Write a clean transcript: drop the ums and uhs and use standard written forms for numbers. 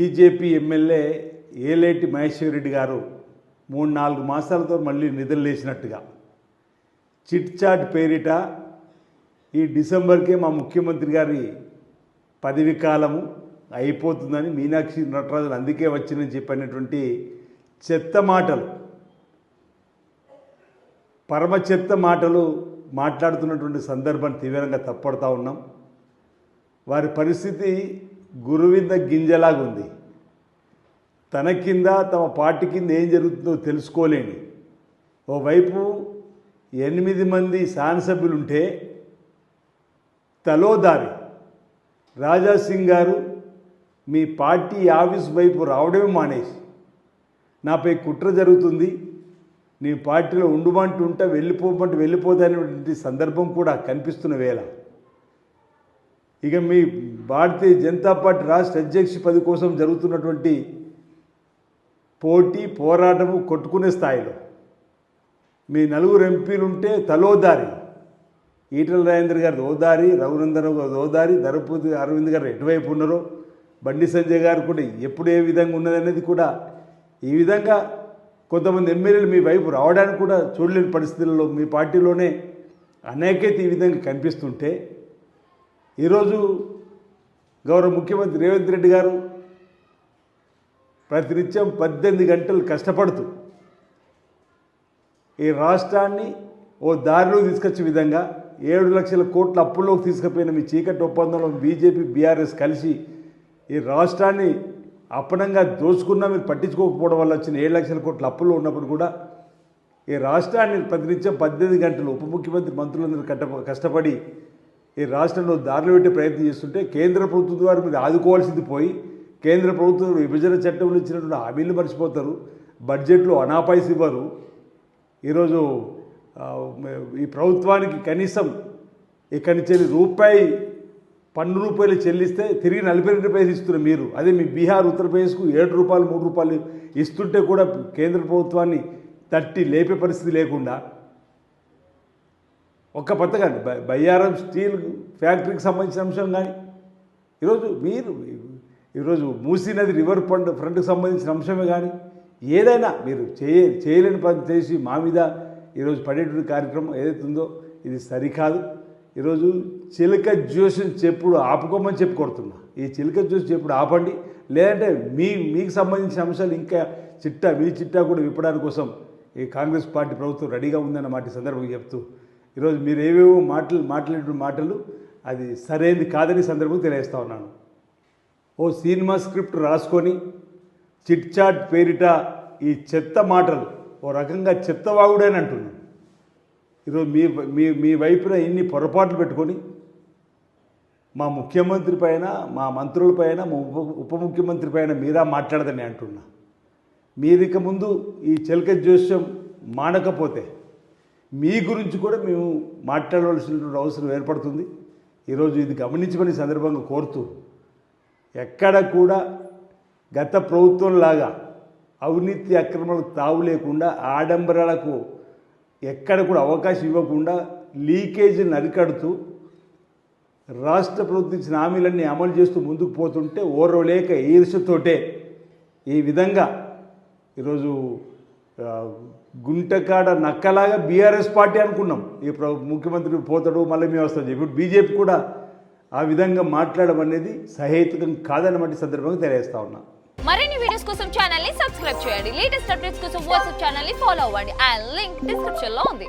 BJP MLA Eleti Maheshwar Reddy గారు 3-4 మాసాలతో మళ్ళీ నిద్రలేసినట్టుగా chit chat పేరిట ఈ డిసెంబర్కే మా ముఖ్యమంత్రి గారి పదవి కాలము అయిపోతుందని మీనాక్షి నటరాజన్ అందుకే వచ్చిందని చెప్పినటువంటి చెత్త మాటలు, పరమ చెత్త మాటలు మాట్లాడుతున్నటువంటి సందర్భాన్ని తీవ్రంగా తప్పడుతూ ఉన్నాం. వారి పరిస్థితి గురువింద గింజలాగా ఉంది. తన కింద తమ పార్టీ కింద ఏం జరుగుతుందో తెలుసుకోలేని ఓవైపు 8 మంది శాసనసభ్యులుంటే తలోదారి రాజాసింగ్ గారు మీ పార్టీ ఆఫీస్ వైపు రావడమే మానేసి నాపై కుట్ర జరుగుతుంది, నీ పార్టీలో ఉండుమంటూ ఉంటా వెళ్ళిపోమంటూ వెళ్ళిపోతానేటువంటి సందర్భం కూడా కనిపిస్తున్న వేళ ఇక మీ భారతీయ జనతా పార్టీ రాష్ట్ర అధ్యక్ష పదవి కోసం జరుగుతున్నటువంటి పోటీ పోరాటము కొట్టుకునే స్థాయిలో మీ 4 ఎంపీలు ఉంటే తలోదారి, ఈటల రాజేంద్ర గారు ఓదారి, రఘునందన్ గారు ఓదారి, ధర్మపురి అరవింద్ గారు ఎటువైపు ఉన్నారో, బండి సంజయ్ గారు కూడా ఎప్పుడు ఏ విధంగా ఉన్నదనేది కూడా ఈ విధంగా కొంతమంది ఎమ్మెల్యేలు మీ వైపు రావడానికి కూడా చూడలేని పరిస్థితుల్లో మీ పార్టీలోనే అనేకైతే ఈ విధంగా కనిపిస్తుంటే ఈరోజు గౌరవ ముఖ్యమంత్రి రేవంత్ రెడ్డి గారు ప్రతినిత్యం 18 గంటలు కష్టపడుతూ ఈ రాష్ట్రాన్ని ఓ దారిలో తీసుకొచ్చే విధంగా 7 లక్షల కోట్ల అప్పుల్లోకి తీసుకుపోయిన మీ చీకటి ఒప్పందంలో బీజేపీ బీఆర్ఎస్ కలిసి ఈ రాష్ట్రాన్ని అప్పనంగా దోచుకున్నా మీరు పట్టించుకోకపోవడం వల్ల వచ్చిన 7 లక్షల కోట్ల అప్పుల్లో ఉన్నప్పుడు కూడా ఈ రాష్ట్రాన్ని ప్రతినిత్యం 18 గంటలు ఉప ముఖ్యమంత్రి మంత్రులందరూ కష్టపడి ఈ రాష్ట్రంలో దారిలో పెట్టే ప్రయత్నం చేస్తుంటే కేంద్ర ప్రభుత్వం ద్వారా మీరు ఆదుకోవాల్సింది పోయి కేంద్ర ప్రభుత్వం విభజన చట్టంలో ఇచ్చినటువంటి హామీలు మర్చిపోతారు, బడ్జెట్లో అనాపైసి ఇవ్వరు. ఈరోజు ఈ ప్రభుత్వానికి కనీసం ఇక్కడి నుంచి రూపాయి పన్ను రూపాయలు చెల్లిస్తే తిరిగి 42 పైసలు ఇస్తున్నారు మీరు. అదే మీ బీహార్ ఉత్తరప్రదేశ్కు 7 రూపాయలు 3 రూపాయలు ఇస్తుంటే కూడా కేంద్ర ప్రభుత్వాన్ని తట్టి లేపే పరిస్థితి లేకుండా ఒక్క పథకాన్ని బయ్యారం స్టీల్ ఫ్యాక్టరీకి సంబంధించిన అంశం కానీ ఈరోజు మూసీ నది రివర్ ఫ్రంట్కి సంబంధించిన అంశమే కానీ ఏదైనా మీరు చేయలేని పని చేసి మా మీద ఈరోజు పడేటువంటి కార్యక్రమం ఏదైతే ఉందో ఇది సరికాదు. ఈరోజు చిలక జ్యోషం చెప్పుడు ఆపుకోమని చెప్పి కొడుతున్నా. ఈ చిలక జ్యోషం చెప్పుడు ఆపండి, లేదంటే మీకు సంబంధించిన అంశాలు ఇంకా మీ చిట్టా కూడా విప్పడానికి కోసం ఈ కాంగ్రెస్ పార్టీ ప్రభుత్వం రెడీగా ఉందన్న మాట సందర్భంగా చెప్తూ ఈరోజు మీరు ఏవేవో మాట్లాడే మాటలు అది సరైనది కాదని సందర్భంగా తెలియజేస్తా ఉన్నాను. ఓ సినిమా స్క్రిప్ట్ రాసుకొని చిట్ చాట్ పేరిట ఈ చెత్త మాటలు ఓ రకంగా చెత్తవాగుడని అంటున్నాను. ఈరోజు మీ వైపున ఇన్ని పొరపాట్లు పెట్టుకొని మా ముఖ్యమంత్రి పైన, మా మంత్రుల పైన, మా ఉప ముఖ్యమంత్రి పైన మీరా మాట్లాడదని అంటున్నా. మీరు ఇక ముందు ఈ చిలక జోస్యం మానకపోతే మీ గురించి కూడా మేము మాట్లాడవలసినటువంటి అవసరం ఏర్పడుతుంది. ఈరోజు ఇది గమనించమని సందర్భంగా కోరుతూ ఎక్కడ కూడా గత ప్రభుత్వంలాగా అవినీతి అక్రమాలకు తావు లేకుండా ఆడంబరాలకు ఎక్కడ కూడా అవకాశం ఇవ్వకుండా లీకేజీని అరికడుతూ రాష్ట్ర ప్రభుత్వం ఇచ్చిన హామీలన్నీ అమలు చేస్తూ ముందుకు పోతుంటే ఓర్వలేక ఈర్ష్యతోటే ఈ విధంగా ఈరోజు గుంటకాడ నక్కలాగా బీఆర్ఎస్ పార్టీ అనుకున్నాం. ఈ ముఖ్యమంత్రి పోతాడు మళ్ళీ మేము వస్తాం. ఇప్పుడు బీజేపీ కూడా ఆ విధంగా మాట్లాడడం అనేది సహేతుకం కాదన్నమాట సందర్భంగా తెలియజేస్తా ఉన్నా. మరిన్ని వీడియోస్ కోసం ఛానల్ ని సబ్స్క్రైబ్ చేయండి. లేటెస్ట్ అప్డేట్స్ కోసం వాట్సాప్ ఛానల్ ని ఫాలో అవ్వండి. ఆ లింక్ డిస్క్రిప్షన్ లో ఉంది.